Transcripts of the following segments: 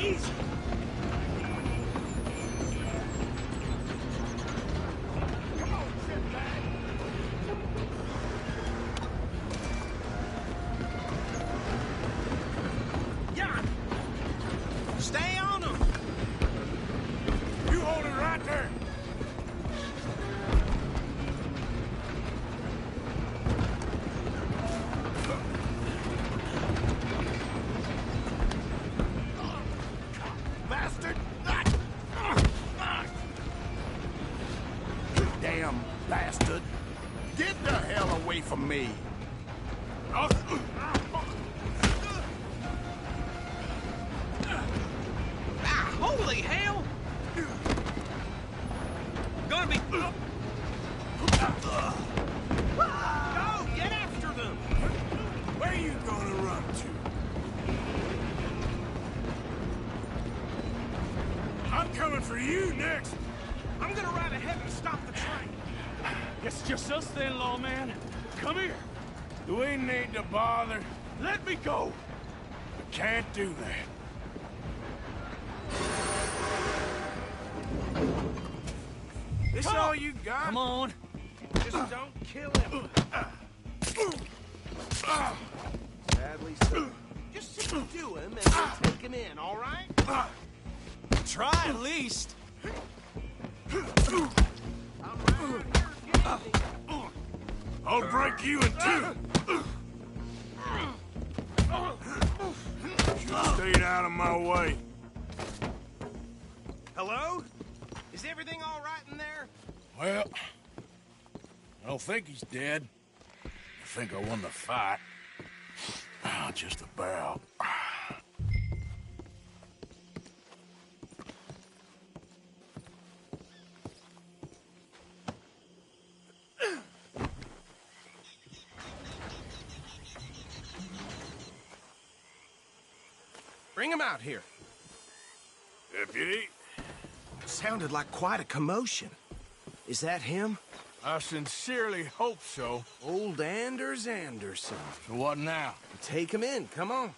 Easy. Come on, shitbag. Yeah. Stay on them. You hold it right there. Bastard! Damn bastard! Get the hell away from me! Holy hell! Gonna be... Go! Get after them! Where you gonna run to? I'm coming for you next! I'm gonna ride ahead and stop the train. It's just us then, lawman. Come here. We need to bother. Let me go. We can't do that. This all you got? Come on. Just don't kill him. Badly so. Just subdue him and we'll take him in, all right? Try at least. I'll break you in two. Should've stayed out of my way. Hello? Is everything all right in there? Well, I don't think he's dead. I think I won the fight. Just about. Bring him out here. Deputy, Sounded like quite a commotion. Is that him? I sincerely hope so. Old Anders Anderson. So what now? Take him in, come on.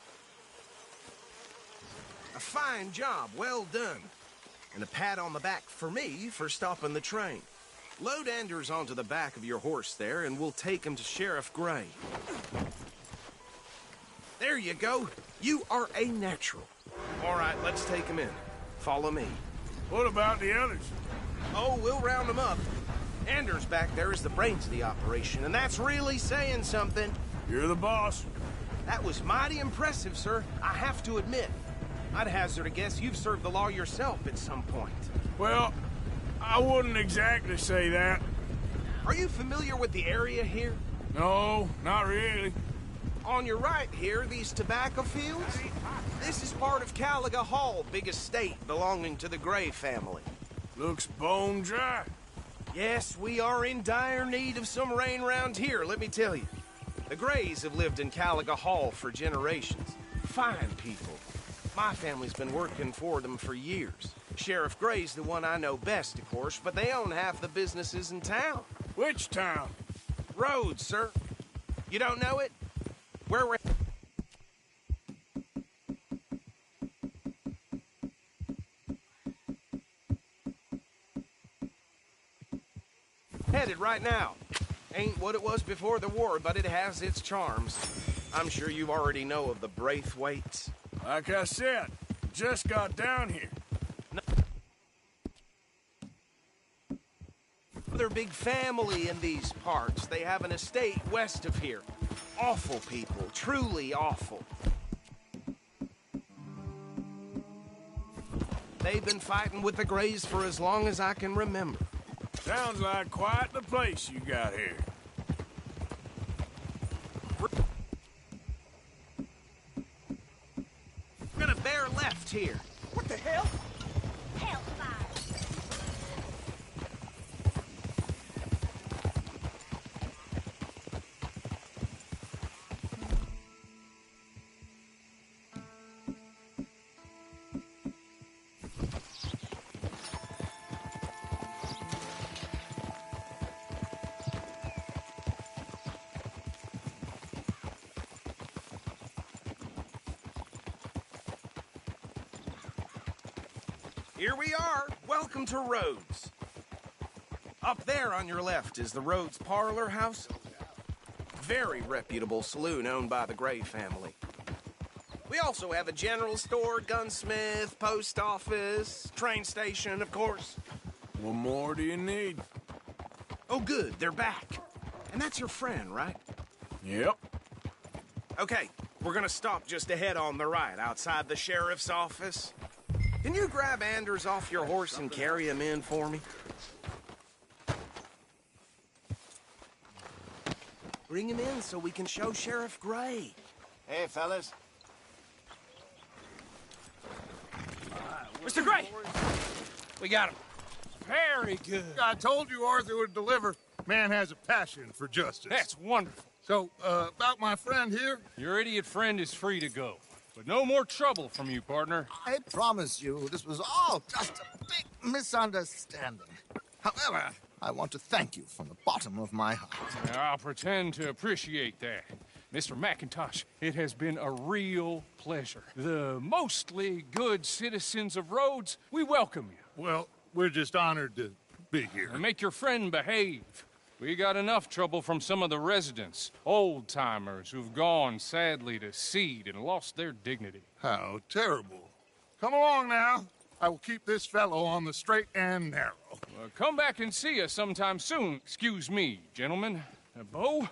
A fine job, well done. And a pat on the back for me for stopping the train. Load Anders onto the back of your horse there, and we'll take him to Sheriff Gray. There you go. You are a natural. All right, let's take him in. Follow me. What about the others? Oh, we'll round them up. Anders back there is the brains of the operation, and that's really saying something. You're the boss. That was mighty impressive, sir. I have to admit. I'd hazard a guess you've served the law yourself at some point. Well, I wouldn't exactly say that. Are you familiar with the area here? No, not really. On your right here, these tobacco fields? This is part of Caliga Hall, big estate belonging to the Gray family. Looks bone dry. Yes, we are in dire need of some rain round here, let me tell you. The Grays have lived in Caliga Hall for generations. Fine people. My family's been working for them for years. Sheriff Gray's the one I know best, of course, but they own half the businesses in town. Which town? Rhodes, sir. You don't know it? Where we're... headed right now. Ain't what it was before the war, but it has its charms. I'm sure you already know of the Braithwaites. Like I said, just got down here. Another big family in these parts. They have an estate west of here. Awful people, truly awful. They've been fighting with the Grays for as long as I can remember. Sounds like quite the place you got here. We're gonna bear left here. What the hell? Hellfire! Here we are. Welcome to Rhodes. Up there on your left is the Rhodes Parlor House. Very reputable saloon owned by the Gray family. We also have a general store, gunsmith, post office, train station, of course. What more do you need? Oh, good, they're back. And that's your friend, right? Yep. Okay, we're gonna stop just ahead on the right, outside the sheriff's office. Can you grab Anders off your horse and carry him in for me? Bring him in so we can show Sheriff Gray. Hey, fellas. Mr. Gray! We got him. Very good. I told you Arthur would deliver. Man has a passion for justice. That's wonderful. So, about my friend here? Your idiot friend is free to go. But no more trouble from you, partner. I promise you, this was all just a big misunderstanding. However, I want to thank you from the bottom of my heart. I'll pretend to appreciate that. Mr. McIntosh, it has been a real pleasure. The mostly good citizens of Rhodes, we welcome you. Well, we're just honored to be here. And make your friend behave. We got enough trouble from some of the residents, old-timers who've gone, sadly, to seed and lost their dignity. How terrible. Come along now. I will keep this fellow on the straight and narrow. Come back and see us sometime soon. Excuse me, gentlemen. Bo,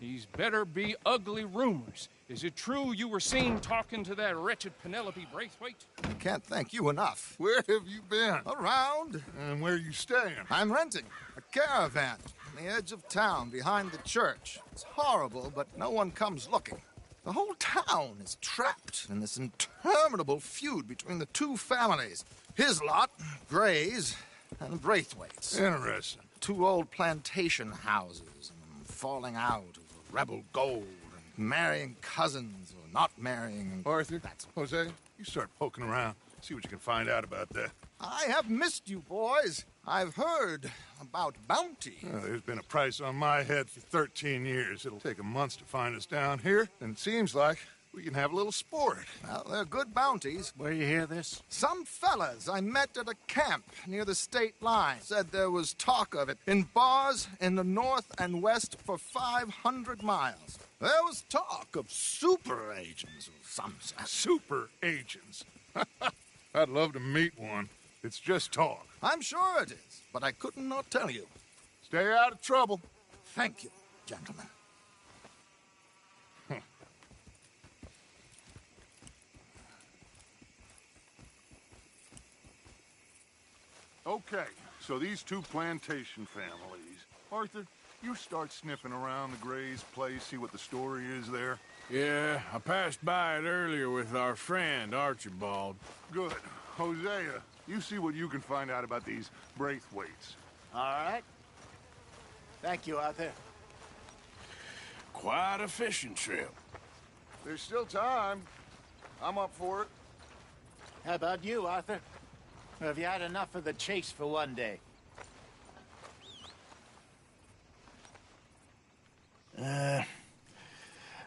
these better be ugly rumors. Is it true you were seen talking to that wretched Penelope Braithwaite? I can't thank you enough. Where have you been? Around. And where are you staying? I'm renting a caravan on the edge of town behind the church. It's horrible, but no one comes looking. The whole town is trapped in this interminable feud between the two families. His lot, Gray's, and Braithwaite's. Interesting. Two old plantation houses, and falling out over rebel gold, and marrying cousins or not marrying. And Arthur, Jose, you start poking around. See what you can find out about that. I have missed you, boys. I've heard about bounty. There's been a price on my head for 13 years. It'll take a month to find us down here, and it seems like we can have a little sport. Well, they're good bounties. Where you hear this? Some fellas I met at a camp near the state line said there was talk of it in bars in the north and west for 500 miles. There was talk of super agents of some sort. Super agents. I'd love to meet one. It's just talk. I'm sure it is, but I couldn't not tell you. Stay out of trouble. Thank you, gentlemen. Okay, so these two plantation families. Arthur, you start sniffing around the Gray's place, see what the story is there. Yeah, I passed by it earlier with our friend, Archibald. Good. Hosea, you see what you can find out about these Braithwaites. All right. Thank you, Arthur. Quite a fishing trip. There's still time. I'm up for it. How about you, Arthur? Or have you had enough of the chase for one day?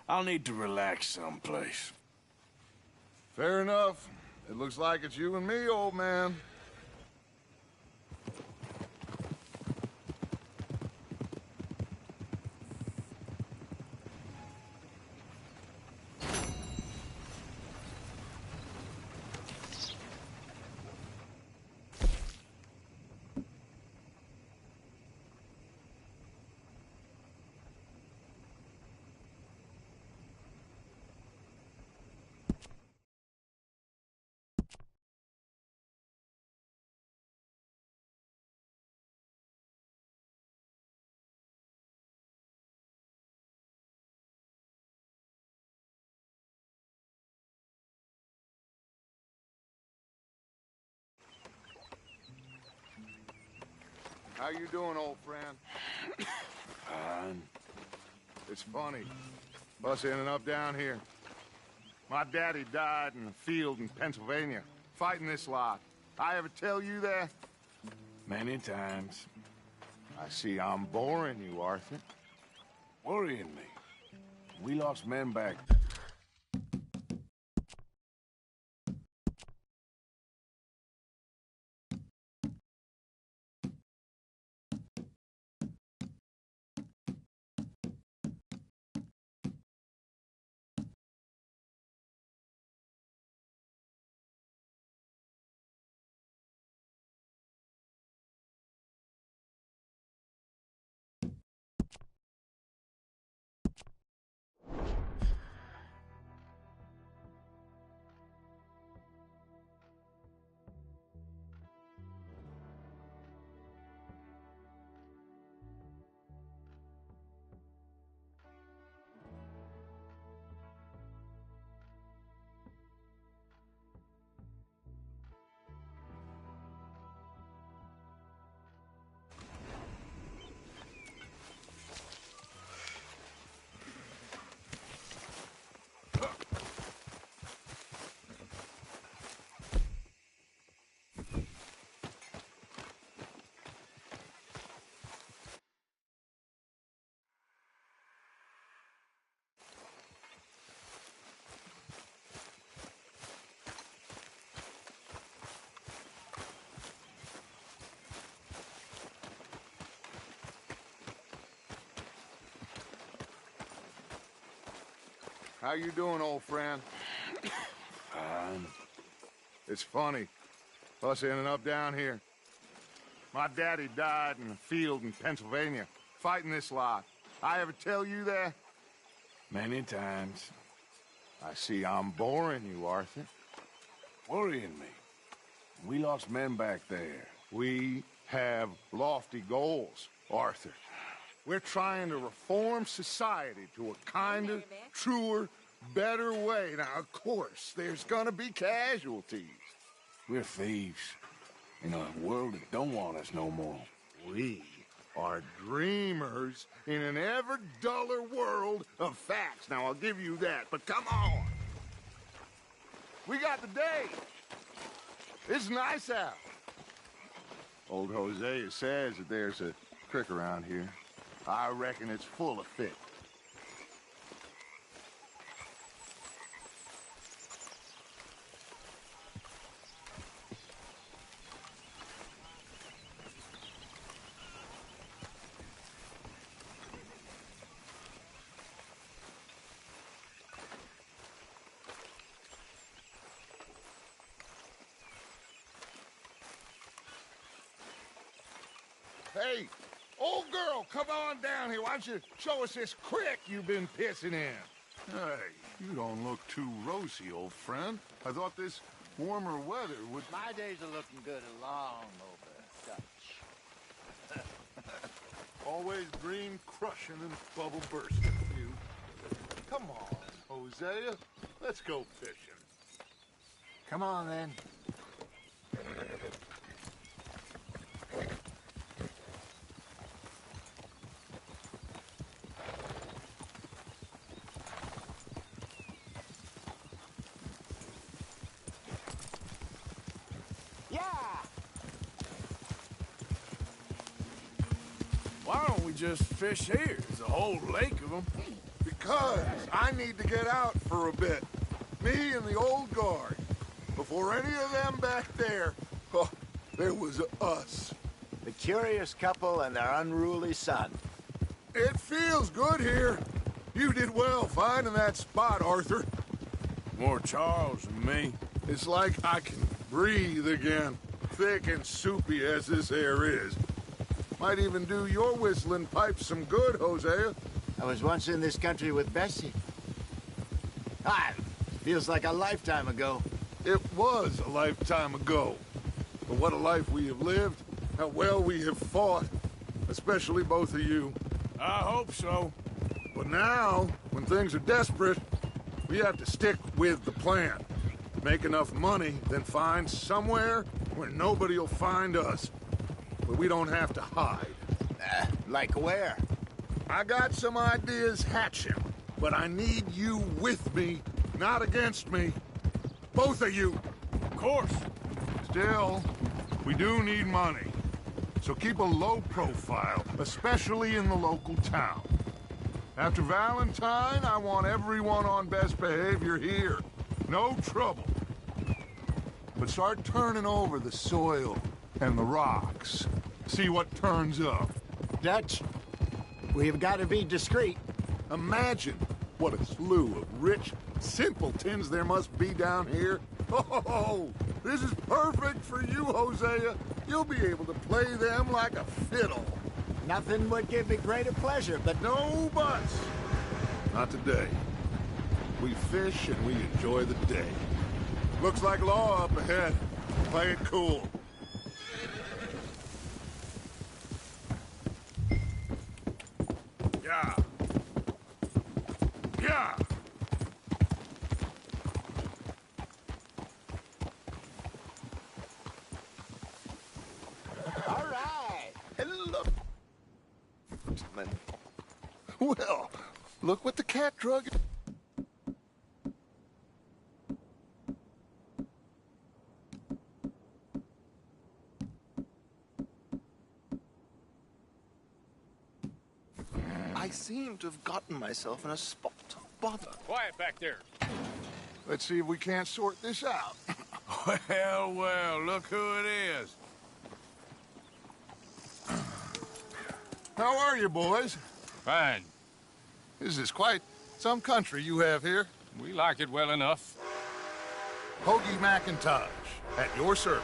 I'll need to relax someplace. Fair enough. It looks like it's you and me, old man. How you doing, old friend? Fine. It's funny. Us ending up down here. My daddy died in a field in Pennsylvania, fighting this lot. I ever tell you that? Many times. I see I'm boring you, Arthur. Worrying me. We lost men back How you doing, old friend? Fine. It's funny. Us ending up down here. My daddy died in a field in Pennsylvania, fighting this lot. I ever tell you that? Many times. I see I'm boring you, Arthur. Worrying me. We lost men back there. We have lofty goals, Arthur. We're trying to reform society to a kinder, truer, better way. Now, of course, there's gonna be casualties. We're thieves. In a world that don't want us no more. We are dreamers in an ever duller world of facts. Now, I'll give you that, but come on. We got the day. It's nice out. Old Hosea says that there's a creek around here. I reckon it's full of fish. Hey, old girl, come on down here. Why don't you show us this creek you've been pissing in? Hey, you don't look too rosy, old friend. I thought this warmer weather would... My days are looking good along over Dutch. Always green crushing and bubble bursting, you. Come on, Hosea. Let's go fishing. Come on, then. Why don't we just fish here? There's a whole lake of them. Because I need to get out for a bit. Me and the old guard. Before any of them back there, oh, there was us. The curious couple and their unruly son. It feels good here. You did well finding that spot, Arthur. More Charles than me. It's like I can breathe again, thick and soupy as this air is. Might even do your whistling pipes some good, Hosea. I was once in this country with Bessie. Ah, feels like a lifetime ago. It was a lifetime ago. But what a life we have lived. How well we have fought. Especially both of you. I hope so. But now, when things are desperate, we have to stick with the plan. Make enough money, then find somewhere where nobody will find us. Where we don't have to hide. Like where? I got some ideas hatching, but I need you with me, not against me. Both of you. Of course. Still, we do need money. So keep a low profile, especially in the local town. After Valentine, I want everyone on best behavior here. No trouble. But start turning over the soil and the rocks. See what turns up. Dutch, we've got to be discreet. Imagine what a slew of rich simpletons there must be down here. Oh, this is perfect for you, Hosea. You'll be able to play them like a fiddle. Nothing would give me greater pleasure, but No buts. Not today. We fish and we enjoy the day. Looks like law up ahead. Play it cool. Yeah. Yeah. All right. Hello. Well, look what the cat drug. I seem to have gotten myself in a spot of bother. Quiet back there. Let's see if we can't sort this out. Well, well, look who it is. How are you, boys? Fine. This is quite some country you have here. We like it well enough. Hoagie McIntosh, at your service.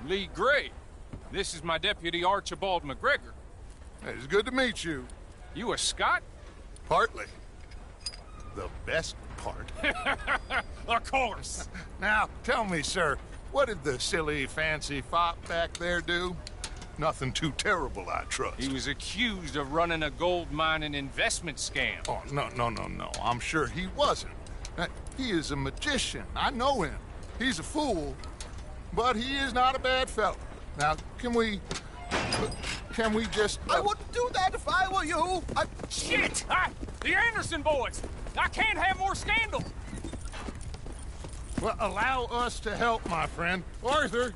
Lee Gray. This is my deputy, Archibald McGregor. It's good to meet you. You a Scot? Partly. The best part. Of course. Now, tell me, sir, what did the silly, fancy fop back there do? Nothing too terrible, I trust. He was accused of running a gold mining investment scam. Oh, no. I'm sure he wasn't. He is a magician. I know him. He's a fool, but he is not a bad fellow. Now, can we just... I wouldn't do that if I were you. Shit! The Anderson boys! I can't have more scandal! Well, allow us to help, my friend. Arthur,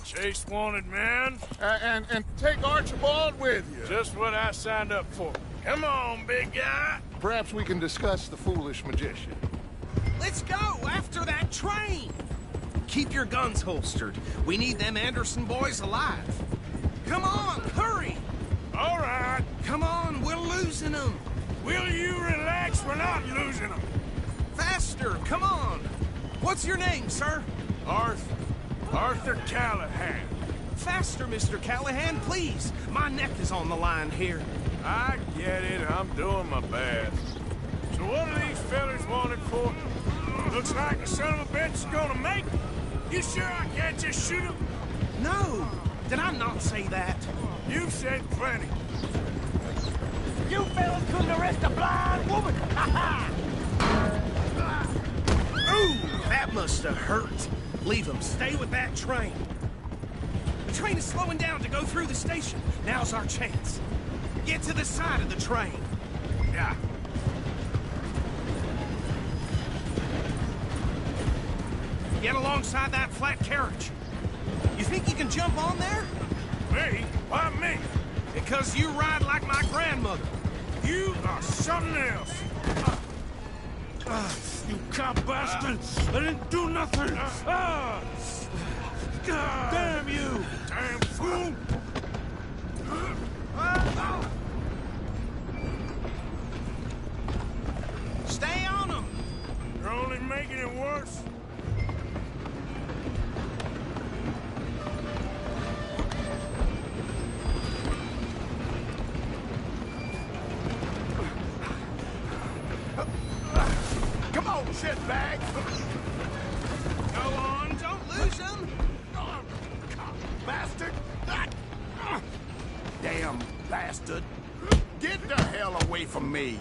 Chase wanted man. and take Archibald with you. Just what I signed up for. Come on, big guy. Perhaps we can discuss the foolish magician. Let's go after that train. Keep your guns holstered. We need them Anderson boys alive. Come on, hurry. All right. Come on, we're losing them. Will you relax? We're not losing them. Faster, come on. What's your name, sir? Arthur Callahan. Faster, Mr. Callahan, please. My neck is on the line here. I get it. I'm doing my best. So what are these fellas wanted for? Looks like the son of a bitch is gonna make it. You sure I can't just shoot him? No, did I not say that? You said plenty. You fellas couldn't arrest a blind woman! Ha ha! Ooh, that must have hurt. Leave them. Stay with that train. The train is slowing down to go through the station. Now's our chance. Get to the side of the train. Yeah. Get alongside that flat carriage. You think you can jump on there? Me? Why me? Because you ride like my grandmother. You are something else. You cop bastard! I didn't do nothing! Damn you! Damn fool! Stay on them! You're only making it worse. Come on, shitbag! Go on, don't lose them! Bastard! Damn bastard! Get the hell away from me!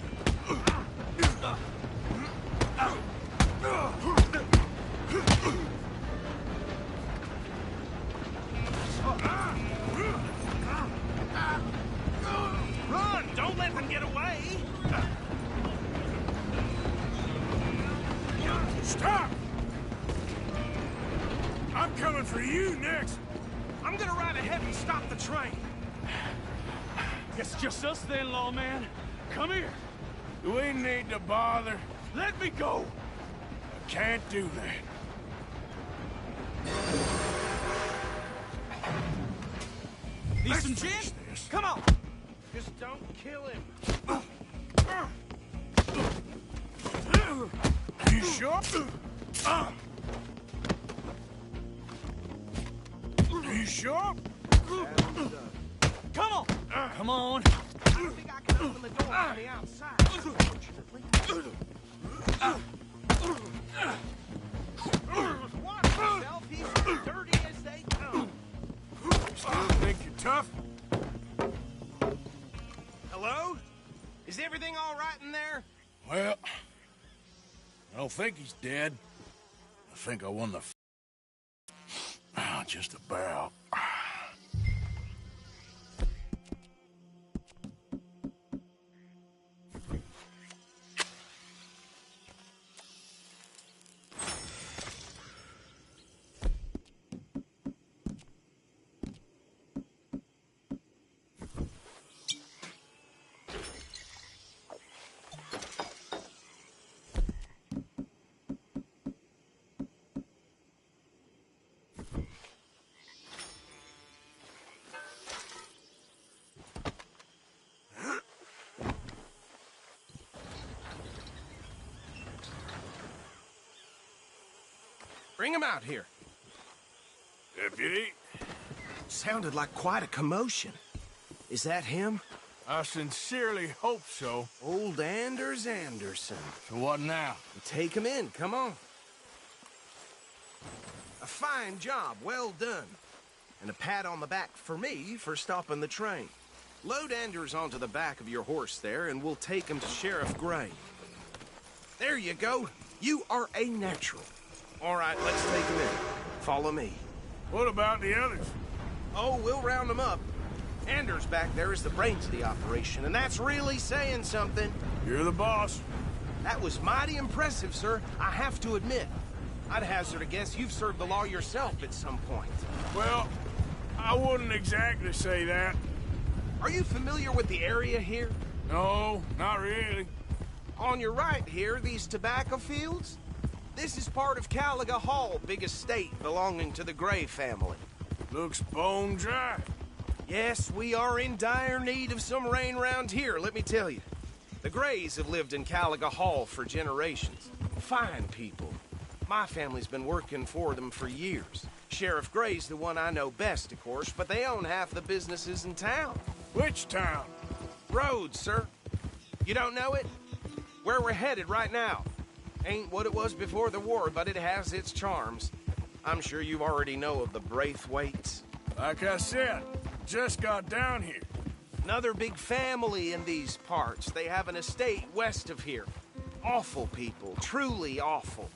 Run! Don't let them get away! Stop! I'm coming for you next! I'm gonna ride ahead and stop the train. It's just us then, lawman. Come here. We need to bother. Let me go. I can't do that. Need some gin? Come on! Just don't kill him. You sure? You sure? Come on! Come on. I don't think I can open the door from the outside, unfortunately. Watch yourself, he's as dirty as they come. Still think you're tough? Hello? Is everything all right in there? Well, I don't think he's dead. I think I won the just about. Bring him out here. Deputy, Sounded like quite a commotion. Is that him? I sincerely hope so. Old Anders Anderson. So what now? Take him in, come on. A fine job, well done. And a pat on the back for me for stopping the train. Load Anders onto the back of your horse there, and we'll take him to Sheriff Gray. There you go. You are a natural. All right, let's take him in. Follow me. What about the others? Oh, we'll round them up. Anders back there is the brains of the operation, and that's really saying something. You're the boss. That was mighty impressive, sir. I have to admit. I'd hazard a guess you've served the law yourself at some point. Well, I wouldn't exactly say that. Are you familiar with the area here? No, not really. On your right here, these tobacco fields? This is part of Caliga Hall, big estate belonging to the Gray family. Looks bone dry. Yes, we are in dire need of some rain round here, let me tell you. The Grays have lived in Caliga Hall for generations. Fine people. My family's been working for them for years. Sheriff Gray's the one I know best, of course, but they own half the businesses in town. Which town? Rhodes, sir. You don't know it? Where we're headed right now. Ain't what it was before the war, but it has its charms. I'm sure you already know of the Braithwaites. Like I said, just got down here. Another big family in these parts. They have an estate west of here. Awful people, truly awful.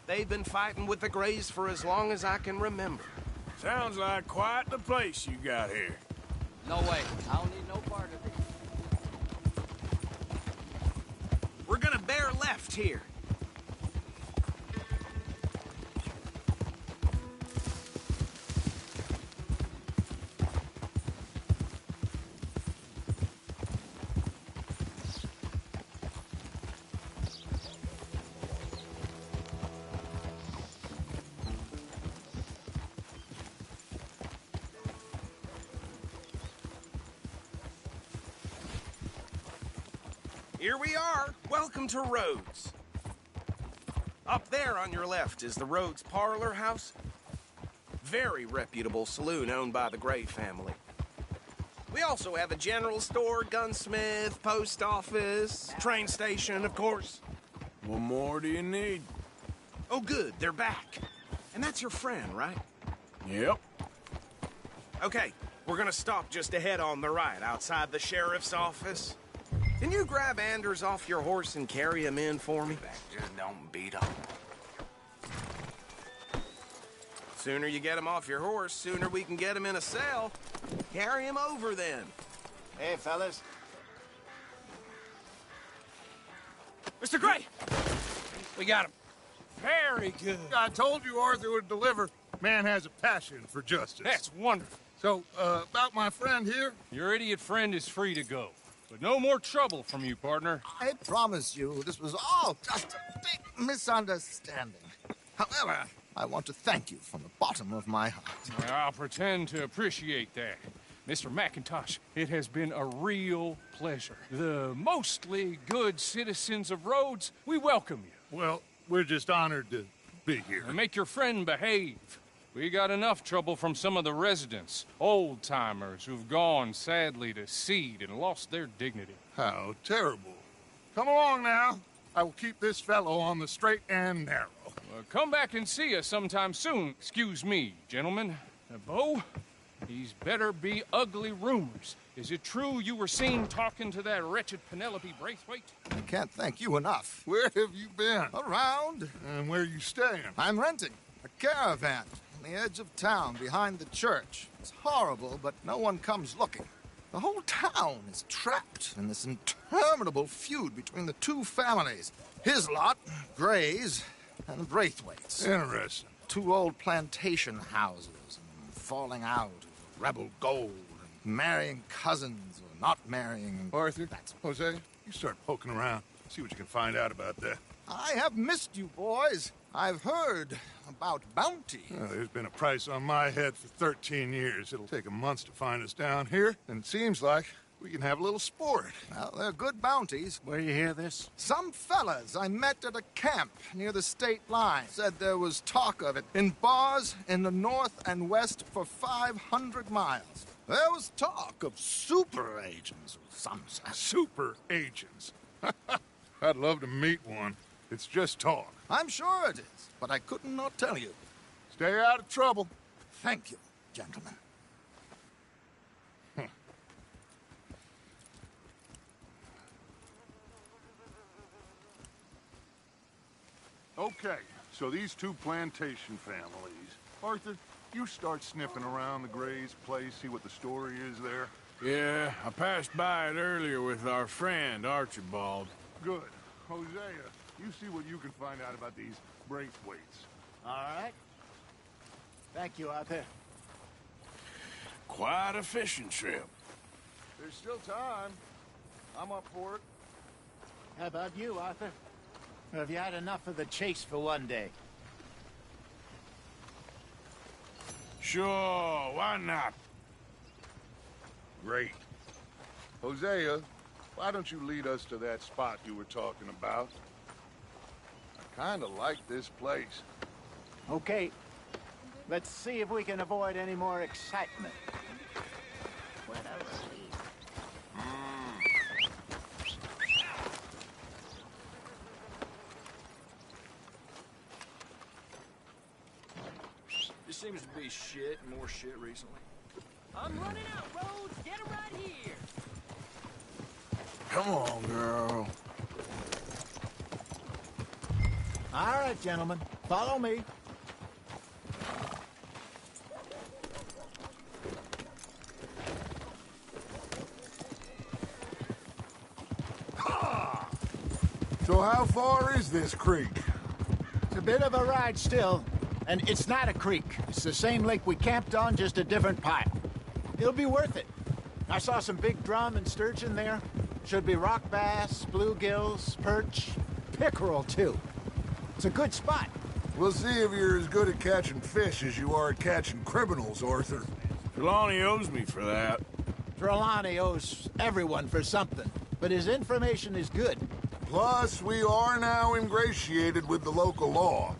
They've been fighting with the Grays for as long as I can remember. Sounds like quite the place you got here. No way. I don't need no part of it. We're gonna bear left here. Here we are. Welcome to Rhodes. Up there on your left is the Rhodes Parlor House. Very reputable saloon owned by the Gray family. We also have a general store, gunsmith, post office, train station, of course. What more do you need? Oh, good. They're back. And that's your friend, right? Yep. Okay, we're gonna stop just ahead on the right, outside the sheriff's office. Can you grab Anders off your horse and carry him in for me? Just don't beat up. Sooner you get him off your horse, sooner we can get him in a cell. Carry him over then. Hey, fellas. Mr. Gray! We got him. Very good. I told you Arthur would deliver. Man has a passion for justice. That's wonderful. So, about my friend here? Your idiot friend is free to go. But no more trouble from you, partner. I promise you, this was all just a big misunderstanding. However, I want to thank you from the bottom of my heart. I'll pretend to appreciate that. Mr. McIntosh, it has been a real pleasure. The mostly good citizens of Rhodes, we welcome you. Well, we're just honored to be here. And make your friend behave. We got enough trouble from some of the residents, old-timers who've gone, sadly, to seed and lost their dignity. How terrible. Come along now. I will keep this fellow on the straight and narrow. Come back and see us sometime soon. Excuse me, gentlemen. Bo, these better be ugly rumors. Is it true you were seen talking to that wretched Penelope Braithwaite? I can't thank you enough. Where have you been? Around. And where are you staying? I'm renting a caravan on the edge of town behind the church. It's horrible, but no one comes looking. The whole town is trapped in this interminable feud between the two families. His lot, Gray's, and Braithwaite's. Interesting. Two old plantation houses, and falling out of rebel gold, and marrying cousins or not marrying. Arthur, Hosea, you start poking around. See what you can find out about that. I have missed you, boys. I've heard about bounty. Well, there's been a price on my head for 13 years. It'll take 'em months to find us down here, and it seems like we can have a little sport. Well, they're good bounties. Where you hear this? Some fellas I met at a camp near the state line said there was talk of it in bars in the north and west for 500 miles. There was talk of super agents or some such. Super agents. I'd love to meet one. It's just talk. I'm sure it is, but I couldn't not tell you. Stay out of trouble. Thank you, gentlemen. Okay, so these two plantation families. Arthur, you start sniffing around the Gray's place, see what the story is there. Yeah, I passed by it earlier with our friend, Archibald. Good. Hosea, you see what you can find out about these Braithwaites. All right. Thank you, Arthur. Quite a fishing trip. There's still time. I'm up for it. How about you, Arthur? Or have you had enough of the chase for one day? Sure, why not? Great. Hosea, why don't you lead us to that spot you were talking about? I kind of like this place. Okay. Let's see if we can avoid any more excitement. What else? Just seems to be shit and more shit recently. I'm running out, Rhodes. Get him right here. Come on, girl. All right, gentlemen. Follow me. So how far is this creek? It's a bit of a ride still. And it's not a creek. It's the same lake we camped on, just a different part. It'll be worth it. I saw some big drum and sturgeon there. Should be rock bass, bluegills, perch, pickerel, too. It's a good spot. We'll see if you're as good at catching fish as you are at catching criminals, Arthur. Trelawney owes me for that. Trelawney owes everyone for something, but his information is good. Plus, we are now ingratiated with the local law.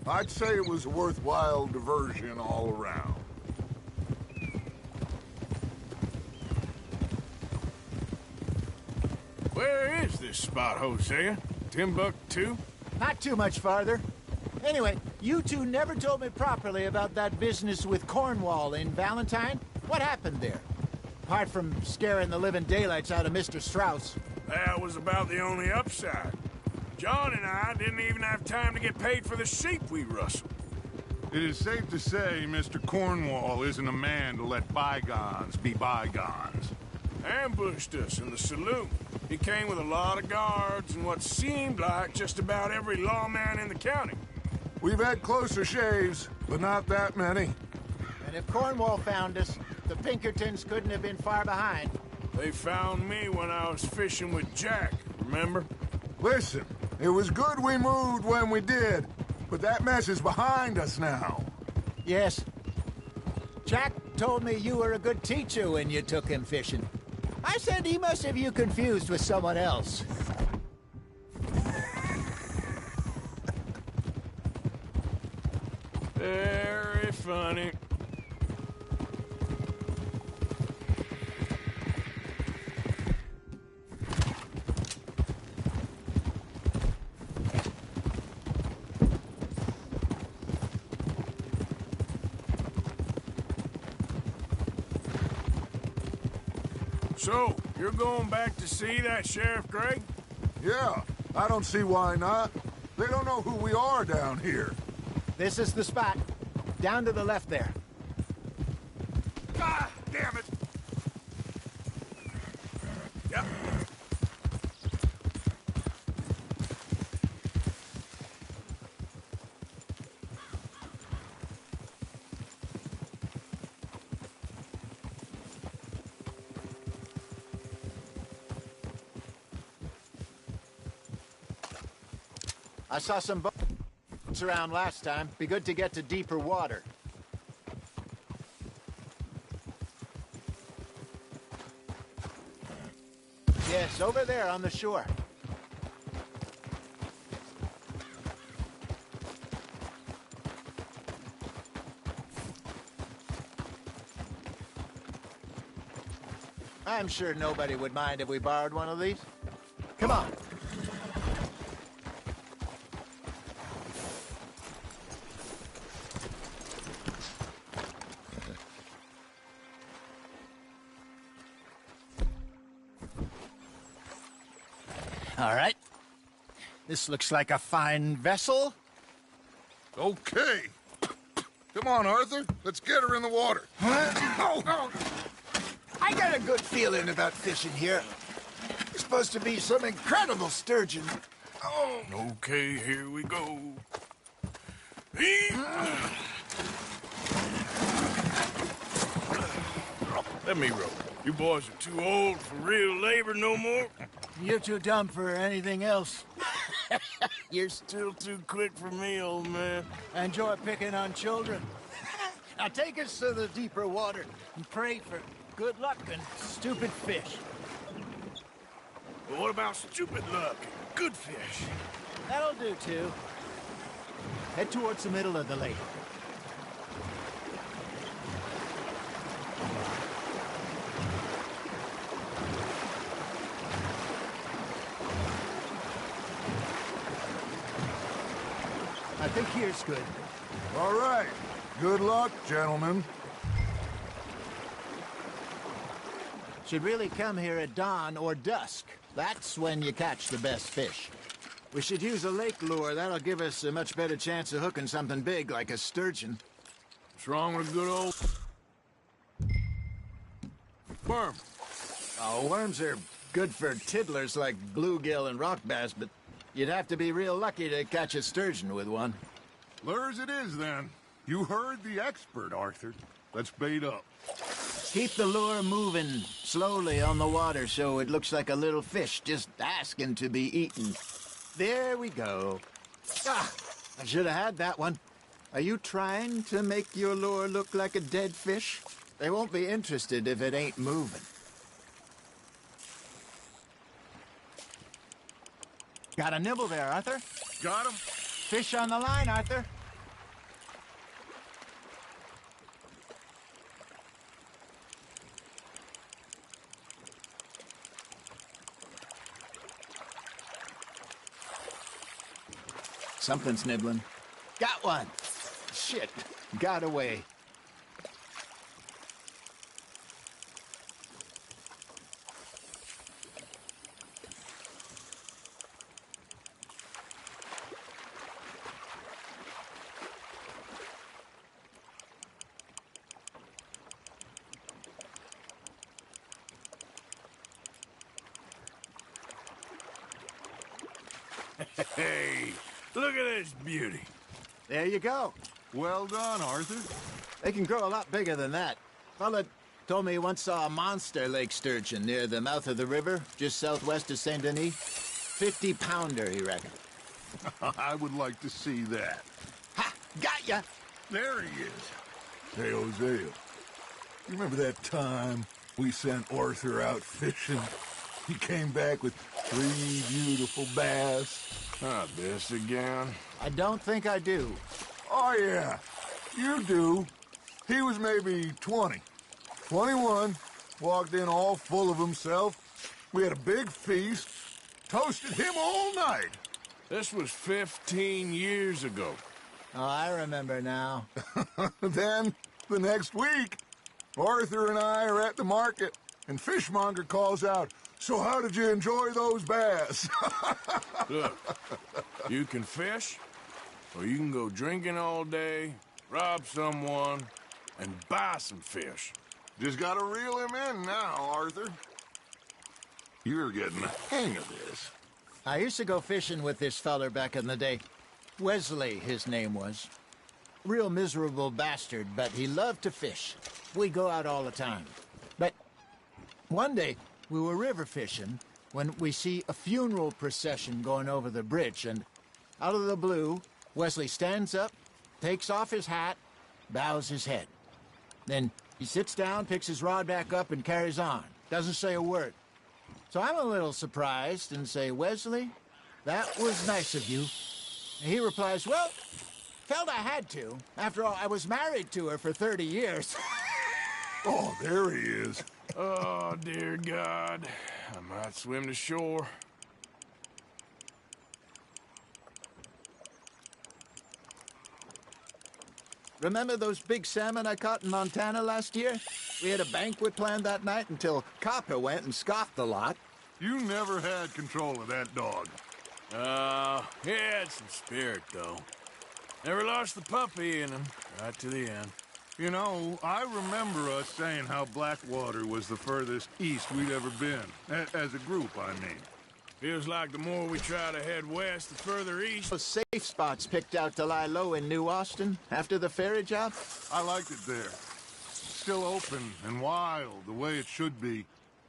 I'd say it was a worthwhile diversion all around. Where is this spot, Hosea? Timbuktu? Not too much farther. Anyway, you two never told me properly about that business with Cornwall in Valentine. What happened there? Apart from scaring the living daylights out of Mr. Strauss. That was about the only upside. John and I didn't even have time to get paid for the sheep we rustled. It is safe to say Mr. Cornwall isn't a man to let bygones be bygones. Ambushed us in the saloon. He came with a lot of guards and what seemed like just about every lawman in the county. We've had closer shaves, but not that many. And if Cornwall found us, the Pinkertons couldn't have been far behind. They found me when I was fishing with Jack, remember? Listen, it was good we moved when we did, but that mess is behind us now. Yes. Jack told me you were a good teacher when you took him fishing. I said he must have you confused with someone else. Very funny. So, you're going back to see that Sheriff Gregg? Yeah, I don't see why not. They don't know who we are down here. This is the spot. Down to the left there. God damn it! Yep. I saw some boats around last time. Be good to get to deeper water. Yes, over there on the shore. I'm sure nobody would mind if we borrowed one of these. Come on. All right. This looks like a fine vessel. Okay. Come on, Arthur. Let's get her in the water. Oh. I got a good feeling about fishing here. It's supposed to be some incredible sturgeon. Oh. Okay, here we go. Let me row. You boys are too old for real labor no more. You're too dumb for anything else. You're still too quick for me, old man. Enjoy picking on children. Now take us to the deeper water and pray for good luck and stupid fish. But what about stupid luck and good fish? That'll do, too. Head towards the middle of the lake. I think here's good. All right. Good luck, gentlemen. Should really come here at dawn or dusk. That's when you catch the best fish. We should use a lake lure. That'll give us a much better chance of hooking something big like a sturgeon. What's wrong with a good old worm? Oh, worms are good for tiddlers like bluegill and rock bass, but you'd have to be real lucky to catch a sturgeon with one. Lures it is, then. You heard the expert, Arthur. Let's bait up. Keep the lure moving slowly on the water so it looks like a little fish just asking to be eaten. There we go. Ah, I should have had that one. Are you trying to make your lure look like a dead fish? They won't be interested if it ain't moving. Got a nibble there, Arthur. Got him? Fish on the line, Arthur. Something's nibbling. Got one. Shit. Got away. Hey, look at this beauty. There you go. Well done, Arthur. They can grow a lot bigger than that. Fella told me he once saw a monster lake sturgeon near the mouth of the river, just southwest of Saint Denis. 50-pounder, he reckoned. I would like to see that. Ha! Got ya! There he is. Hey, Hosea. You remember that time we sent Arthur out fishing? He came back with 3 beautiful bass. Not this again. I don't think I do. Oh, yeah. You do. He was maybe 20. 21. Walked in all full of himself. We had a big feast. Toasted him all night. This was 15 years ago. Oh, I remember now. Then, the next week, Arthur and I are at the market. and Fishmonger calls out, "So how did you enjoy those bass?" Look, you can fish, or you can go drinking all day, rob someone, and buy some fish. Just gotta reel him in now, Arthur. You're getting the hang of this. I used to go fishing with this feller back in the day. Wesley, his name was. Real miserable bastard, but he loved to fish. We go out all the time. But one day, we were river fishing when we see a funeral procession going over the bridge, and out of the blue, Wesley stands up, takes off his hat, bows his head. Then he sits down, picks his rod back up, and carries on. Doesn't say a word. So I'm a little surprised and say, "Wesley, that was nice of you." And he replies, "Well, felt I had to. After all, I was married to her for 30 years. Oh, there he is. Oh, dear God. I might swim to shore. Remember those big salmon I caught in Montana last year? We had a banquet planned that night until Copper went and scoffed the lot. You never had control of that dog. He had some spirit, though. Never lost the puppy in him, right to the end. You know, I remember us saying how Blackwater was the furthest east we'd ever been. As a group, I mean. Feels like the more we try to head west, the further east. Those safe spots picked out to lie low in New Austin after the ferry job? I liked it there. Still open and wild, the way it should be.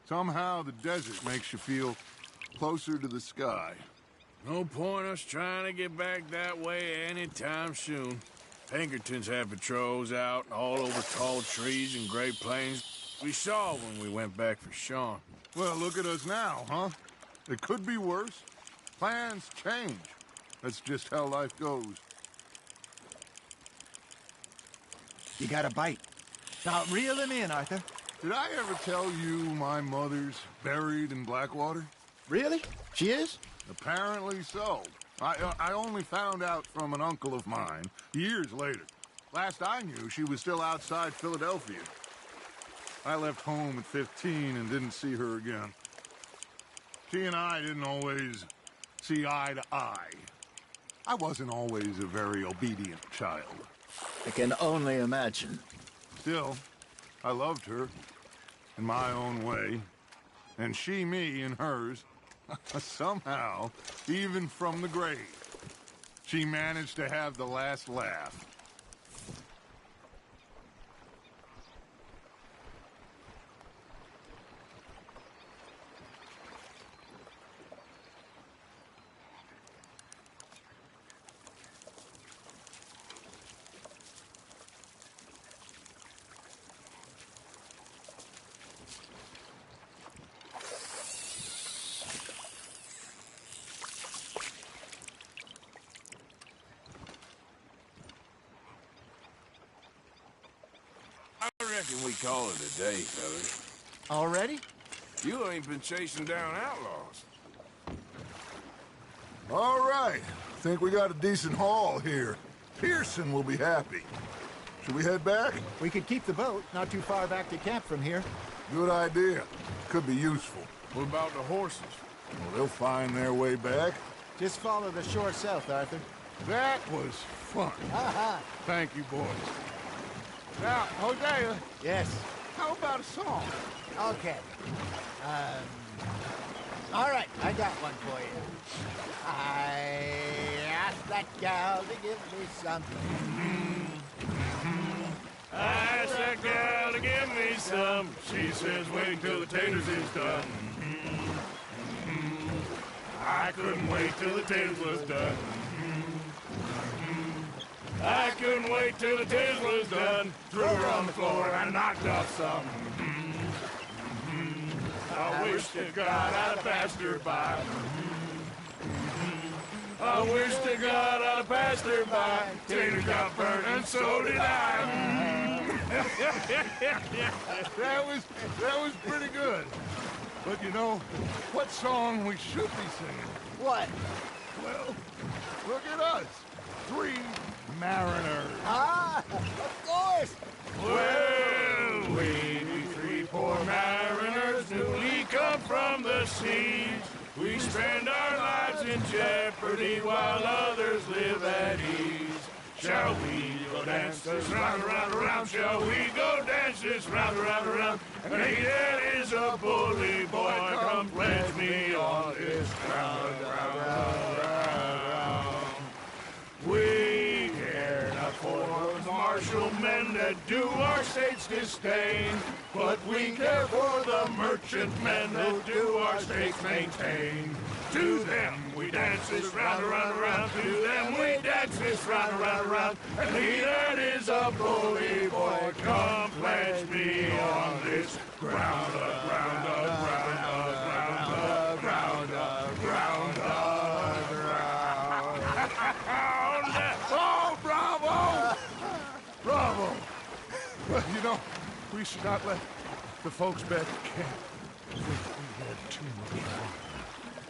Somehow the desert makes you feel closer to the sky. No point us trying to get back that way anytime soon. Pinkertons have patrols out all over tall trees and Great Plains. We saw when we went back for Sean. Well, look at us now, huh? It could be worse. Plans change. That's just how life goes. You got a bite. Now, reel him in, Arthur. Did I ever tell you my mother's buried in Blackwater? Really? She is? Apparently so. I only found out from an uncle of mine years later. Last I knew, she was still outside Philadelphia. I left home at 15 and didn't see her again. She and I didn't always see eye to eye. I wasn't always a very obedient child. I can only imagine. Still, I loved her in my own way, and she me in hers. Somehow, even from the grave, she managed to have the last laugh. I reckon we call it a day, fellas. Already? You ain't been chasing down outlaws. All right. Think we got a decent haul here. Pearson will be happy. Should we head back? We could keep the boat not too far back to camp from here. Good idea. Could be useful. What about the horses? Well, they'll find their way back. Just follow the shore south, Arthur. That was fun. Thank you, boys. Now, Hosea, Yes. how about a song? Okay. All right, I got one for you. I asked that gal to give me something. I asked that gal to give me some. She says wait till the taters is done. I couldn't wait till the taters was done. I couldn't wait till the taters was done. Threw her on the floor and I knocked off some. I wish to God I'd have passed her by. I wish to God I'd have passed her by. Tater got burnt and so did I. That was pretty good. But you know, what song we should be singing? What? Well, look at us. 3 mariners. Ah, of course. Well, we 3 poor mariners seas. We spend our lives in jeopardy while others live at ease. Shall we go dance this round, around, around? Shall we go dance this round, around, around? And he that is a bully boy, come pledge me on this ground, round, round, round. We care not for the martial men that do our states disdain, but we care for the merchant men that do our states maintain. To them we dance this round, around, around. To them we dance this round, around, around. And he that is a bully boy, come pledge me on this ground, ground, ground, ground, ground, ground, ground. Oh, bravo! Bravo! Well, you know, we should not let the folks back at camp think we had too much fun.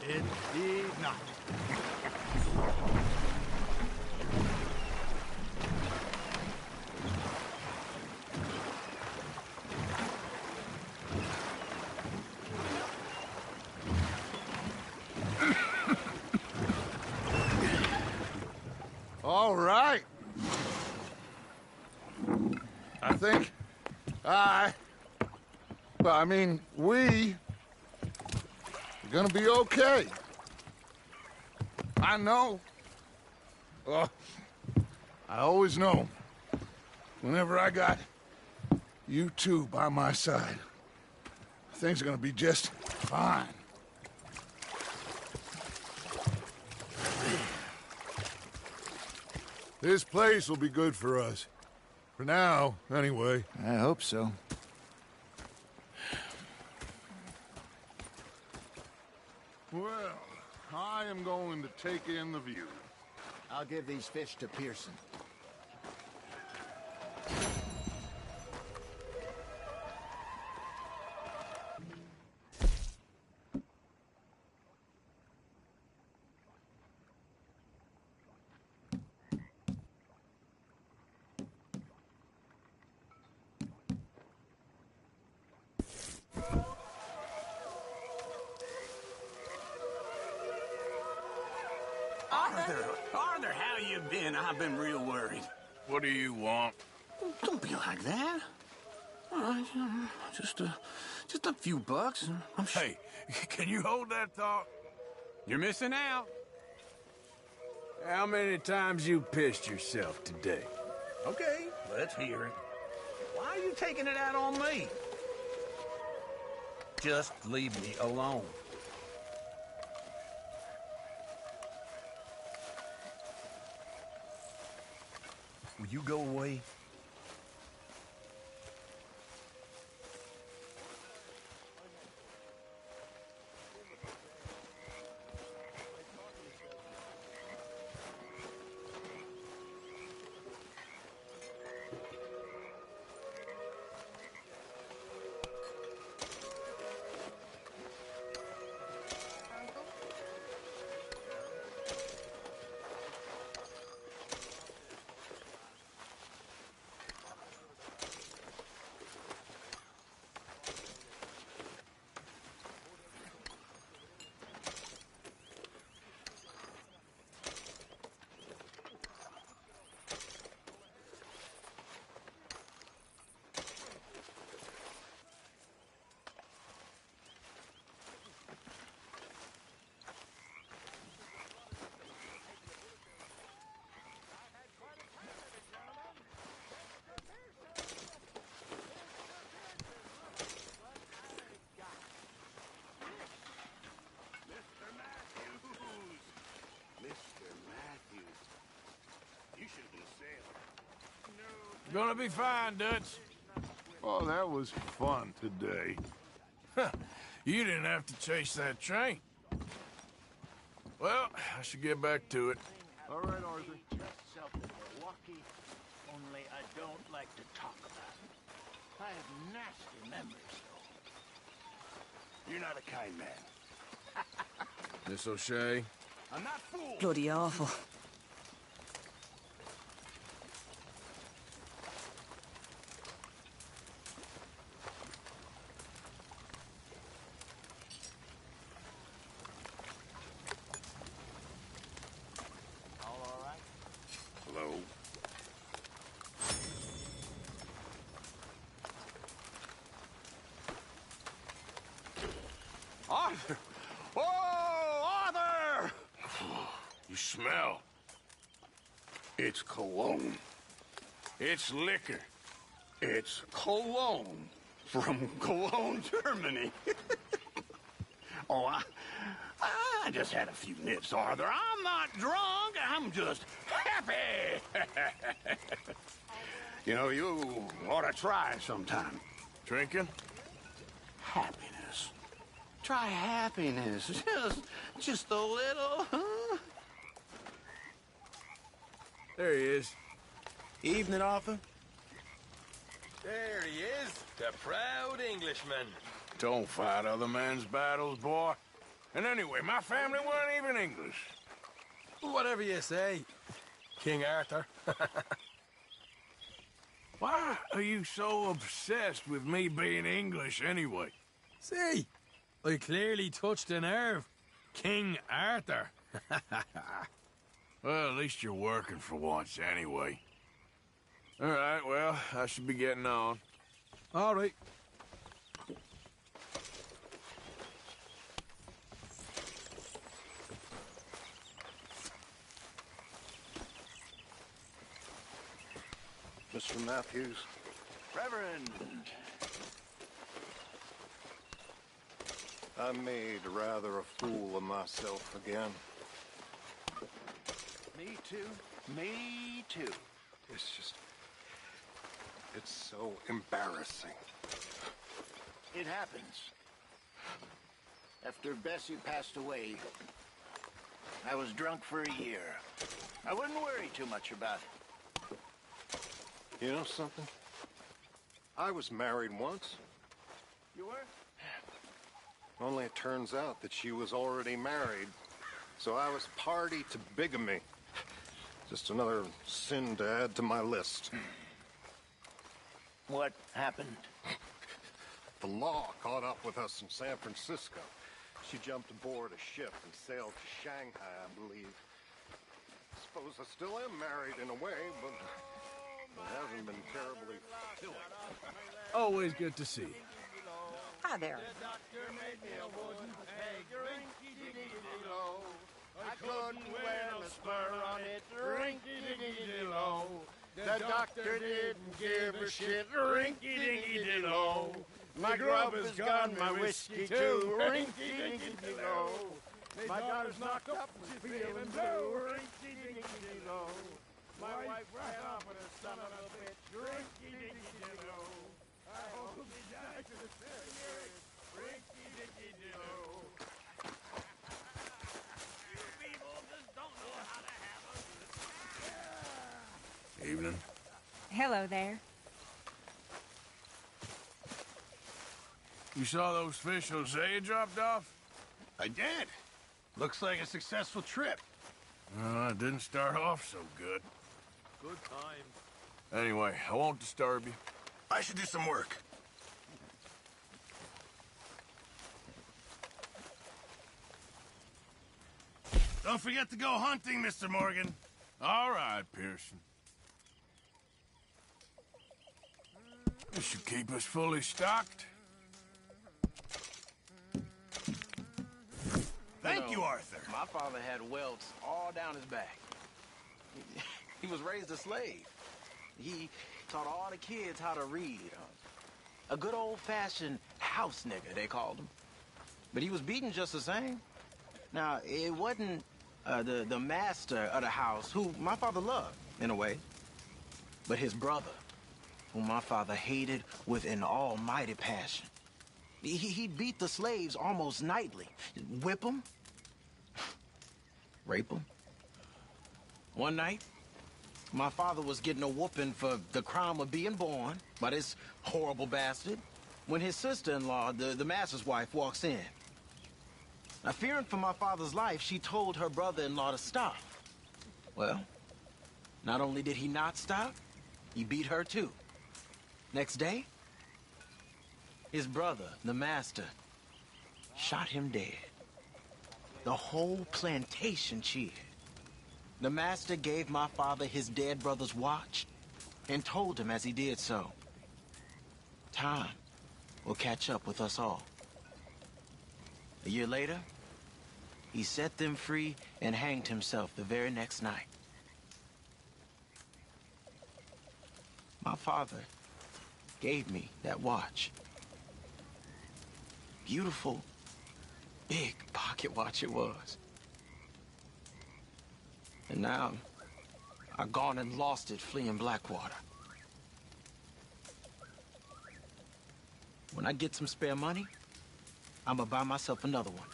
Indeed not. All right. I think we are gonna be okay. I know. I always know. Whenever I got you two by my side, things are gonna be just fine. This place will be good for us. For now, anyway. I hope so. Well, I am going to take in the view. I'll give these fish to Pearson. Arthur, how you been? I've been real worried. What do you want? Don't be like that. All right, just a few bucks. I'm sure. Hey, can you hold that thought? You're missing out. How many times you pissed yourself today? Okay, let's hear it. Why are you taking it out on me? Just leave me alone. Will you go away? Gonna be fine, Dutch. Oh, that was fun today. You didn't have to chase that train. Well, I should get back to it. All right, Arthur. Just south of Milwaukee, only I don't like to talk about it. I have nasty memories, though. You're not a kind man. Miss O'Shea? I'm not fooled. Bloody awful. Arthur! Oh, Arthur! You smell. It's cologne. It's liquor. It's cologne from Cologne, Germany. Oh, I just had a few nips, Arthur. I'm not drunk. I'm just happy. You know, you ought to try sometime. Drinking? Happiness. Try happiness. Just a little, huh? There he is. Evening, Arthur. There he is, the proud Englishman. Don't fight other men's battles, boy. And anyway, my family weren't even English. Whatever you say, King Arthur. Why are you so obsessed with me being English anyway? See, I clearly touched a nerve. King Arthur. Well, at least you're working for once anyway. All right, well, I should be getting on. All right. Mr. Matthews. Reverend. I made rather a fool of myself again. Me too. Me too. It's so embarrassing. It happens. After Bessie passed away, I was drunk for a year. I wouldn't worry too much about it. You know something? I was married once. You were? Only it turns out that she was already married. So I was party to bigamy. Just another sin to add to my list. What happened? The law caught up with us in San Francisco. She jumped aboard a ship and sailed to Shanghai, I believe. I suppose I still am married in a way, but it hasn't been terribly fulfilling. Always good to see you. Hi there. I couldn't wear a spur on it, rinky-dinky-dee-lo. The doctor didn't give a shit, rinky-dinky-dee-lo. My grub is gone, my whiskey too, rinky-dinky-dee-lo. My daughter's knocked up and she's feeling blue, rinky-dinky-dee-lo. My wife ran off with a son of a bitch, rinky-dinky-dee-lo. I hope he dies in the cemetery, rinky-dinky-dee-lo. Evening. Hello there. You saw those fish Hosea dropped off? I did. Looks like a successful trip. It didn't start off so good. Good times. Anyway, I won't disturb you. I should do some work. Don't forget to go hunting, Mr. Morgan. All right, Pearson. This should keep us fully stocked. Thank you, Arthur. My father had welts all down his back. He was raised a slave. He taught all the kids how to read. A good old-fashioned house nigger, they called him. But he was beaten just the same. Now, it wasn't the master of the house, who my father loved, in a way, but his brother, whom my father hated with an almighty passion. He'd beat the slaves almost nightly. Whip them. Rape them. One night, my father was getting a whooping for the crime of being born by this horrible bastard when his sister-in-law, the master's wife, walks in. Now, fearing for my father's life, she told her brother-in-law to stop. Well, not only did he not stop, he beat her too. Next day, his brother, the master, shot him dead. The whole plantation cheered. The master gave my father his dead brother's watch and told him as he did so, time will catch up with us all. A year later, he set them free and hanged himself the very next night. My father gave me that watch. Beautiful, big pocket watch it was. And now, I gone and lost it fleeing Blackwater. When I get some spare money, I'ma buy myself another one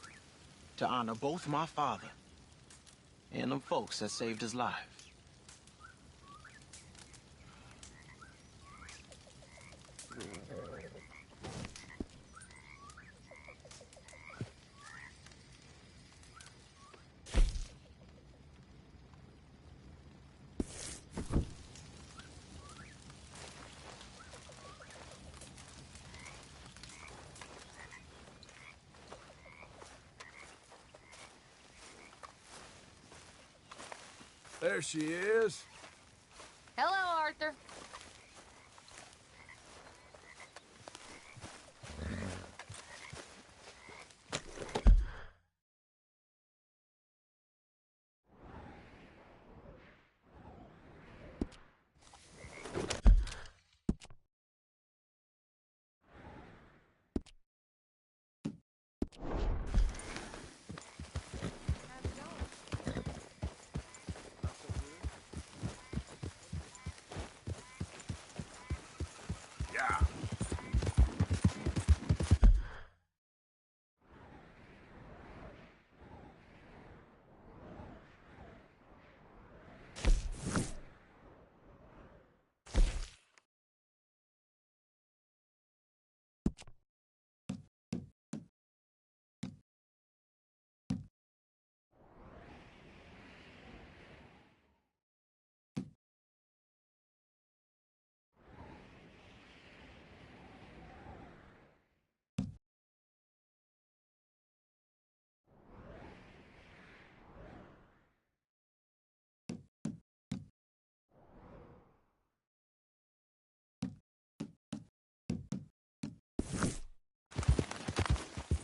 to honor both my father and them folks that saved his life. There she is. Hello, Arthur.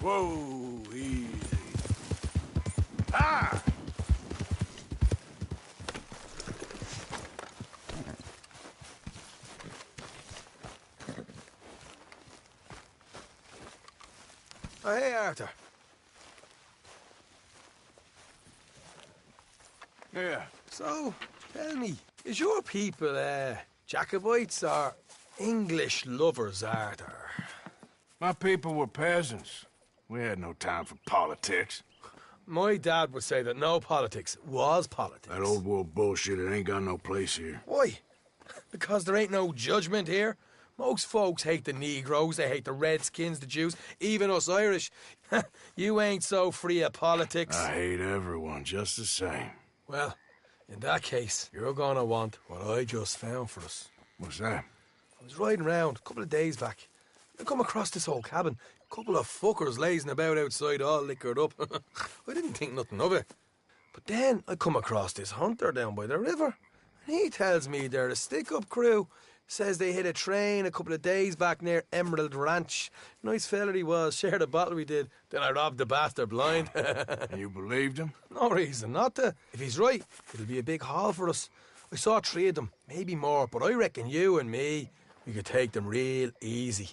Whoa, easy. Ah! Oh, hey, Arthur. Yeah. So, tell me, is your people, Jacobites or English lovers, Arthur? My people were peasants. We had no time for politics. My dad would say that no politics was politics. That old world bullshit, it ain't got no place here. Why? Because there ain't no judgment here. Most folks hate the Negroes, they hate the Redskins, the Jews, even us Irish. You ain't so free of politics. I hate everyone just the same. Well, in that case, you're gonna want what I just found for us. What's that? I was riding around a couple of days back. I come across this old cabin. A couple of fuckers lazing about outside all liquored up. I didn't think nothing of it. But then I come across this hunter down by the river. And he tells me they're a stick-up crew. Says they hit a train a couple of days back near Emerald Ranch. Nice fella he was. Shared a bottle we did. Then I robbed the bastard blind. And you believed him? No reason not to. If he's right, it'll be a big haul for us. I saw 3 of them, maybe more, but I reckon you and me, we could take them real easy.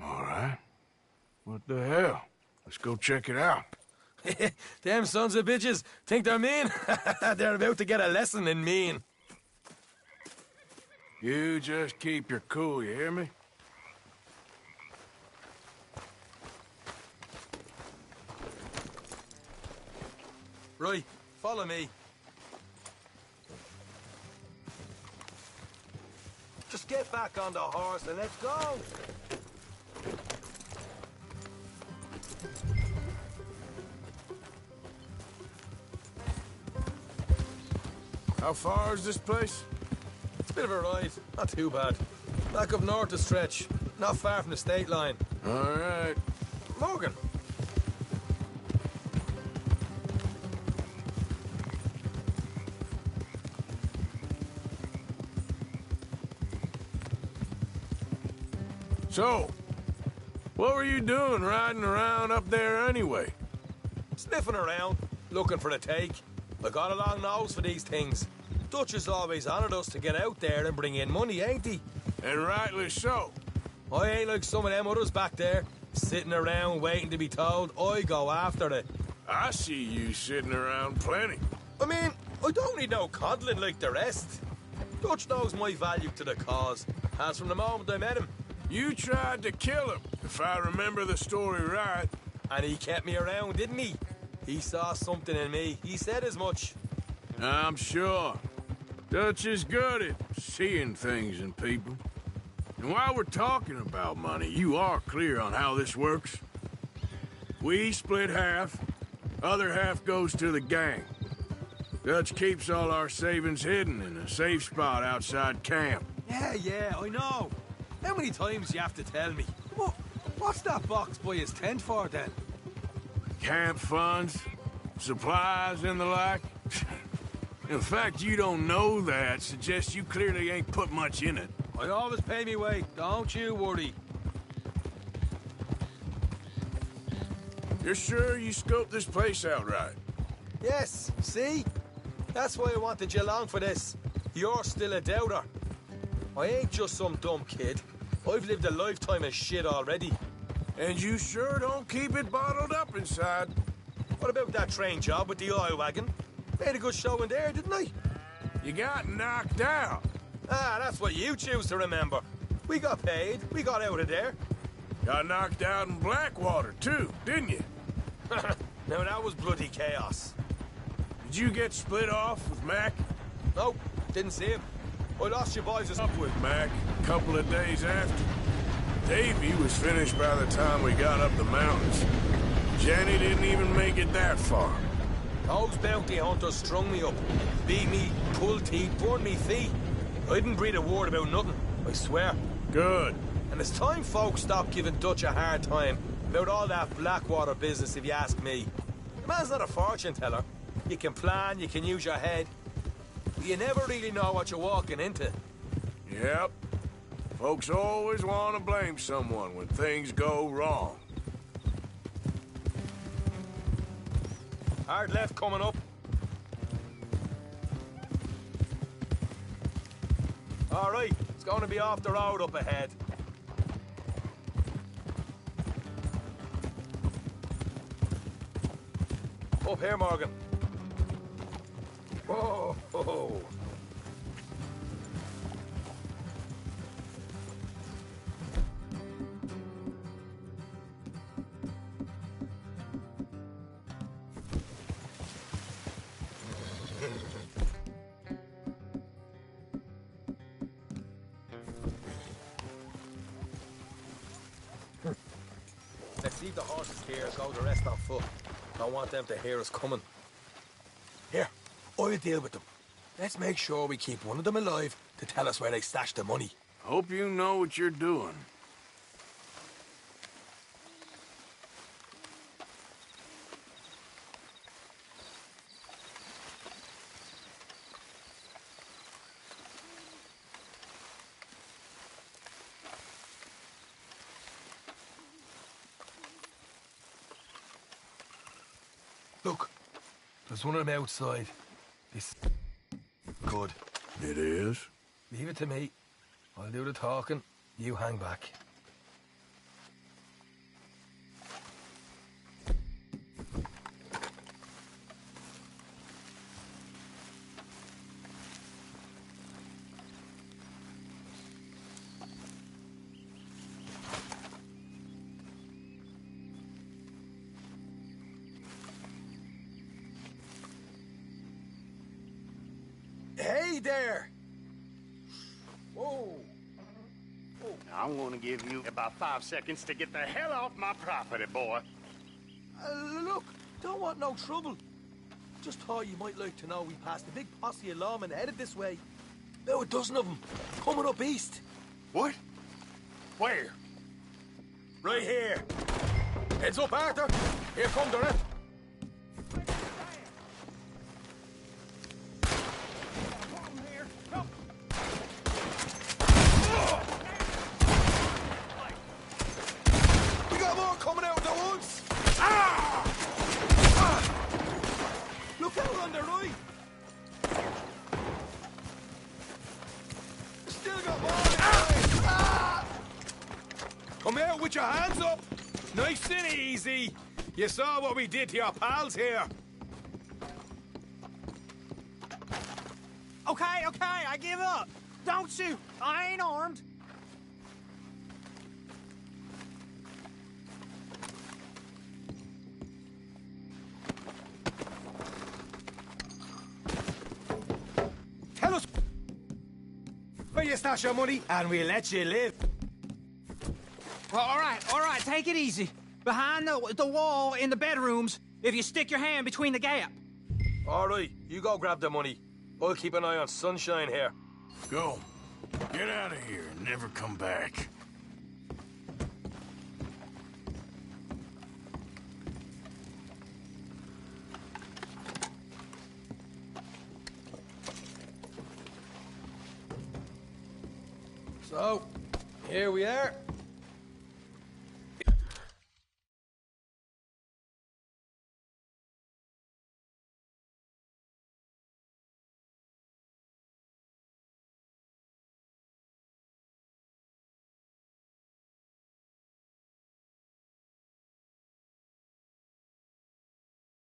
All right. What the hell? Let's go check it out. Them sons of bitches think they're mean. They're about to get a lesson in mean. You just keep your cool, you hear me? Right, follow me. Just get back on the horse and let's go. How far is this place? It's a bit of a ride, not too bad. Back up north a stretch, not far from the state line. All right. Morgan. So, What were you doing riding around up there anyway? Sniffing around, looking for a take. I got a long nose for these things. Dutch has always honoured us to get out there and bring in money, ain't he? And rightly so. I ain't like some of them others back there, sitting around waiting to be told. I go after it. I see you sitting around plenty. I mean, I don't need no coddling like the rest. Dutch knows my value to the cause, as from the moment I met him. You tried to kill him, if I remember the story right. And he kept me around, didn't he? He saw something in me. He said as much. I'm sure. Dutch is good at seeing things in people. And while we're talking about money, you are clear on how this works? We split half, other half goes to the gang. Dutch keeps all our savings hidden in a safe spot outside camp. Yeah, I know. How many times you have to tell me? What's that box by his tent for, then? Camp funds, supplies, and the like. The fact you don't know that suggests you clearly ain't put much in it. I always pay me way, don't you worry. You're sure you scoped this place out right? Yes, see? That's why I wanted you along for this. You're still a doubter. I ain't just some dumb kid. I've lived a lifetime of shit already. And you sure don't keep it bottled up inside. What about that train job with the oil wagon? Made a good show in there, didn't I? You got knocked out. Ah, that's what you choose to remember. We got paid. We got out of there. Got knocked out in Blackwater, too, didn't you? Now, that was bloody chaos. Did you get split off with Mac? No, didn't see him. I lost your boys up with Mac a couple of days after. Davy was finished by the time we got up the mountains. Jenny didn't even make it that far. Those bounty hunters strung me up. Beat me, pulled teeth, burned me feet. I didn't breathe a word about nothing, I swear. Good. And it's time folks stopped giving Dutch a hard time about all that Blackwater business, if you ask me. The man's not a fortune teller. You can plan, you can use your head. But you never really know what you're walking into. Yep. Folks always want to blame someone when things go wrong. Hard left coming up. All right, it's going to be off the road up ahead. Up here, Morgan. Whoa, whoa. Let's leave the horses here and go the rest on foot. Don't want them to hear us coming. Here, I'll deal with them. Let's make sure we keep one of them alive to tell us where they stashed the money. Hope you know what you're doing. Look, there's one of them outside. This good. It is? Leave it to me. I'll do the talking. You hang back. Hey there! Whoa! I'm going to give you about 5 seconds to get the hell off my property, boy. Look, don't want no trouble. Just thought you might like to know we passed a big posse of lawmen headed this way. About a dozen of them, coming up east. What? Where? Right here. Heads up, Arthur. Here come the rest. put your hands up! Nice and easy. You saw what we did to your pals here. Okay, I give up. Don't shoot. I ain't armed. Tell us where you stash your money, and we'll let you live. Well, all right, take it easy. Behind the wall in the bedrooms, if you stick your hand between the gap. All right, you go grab the money. I'll keep an eye on Sunshine here. Go. Get out of here and never come back. So, here we are.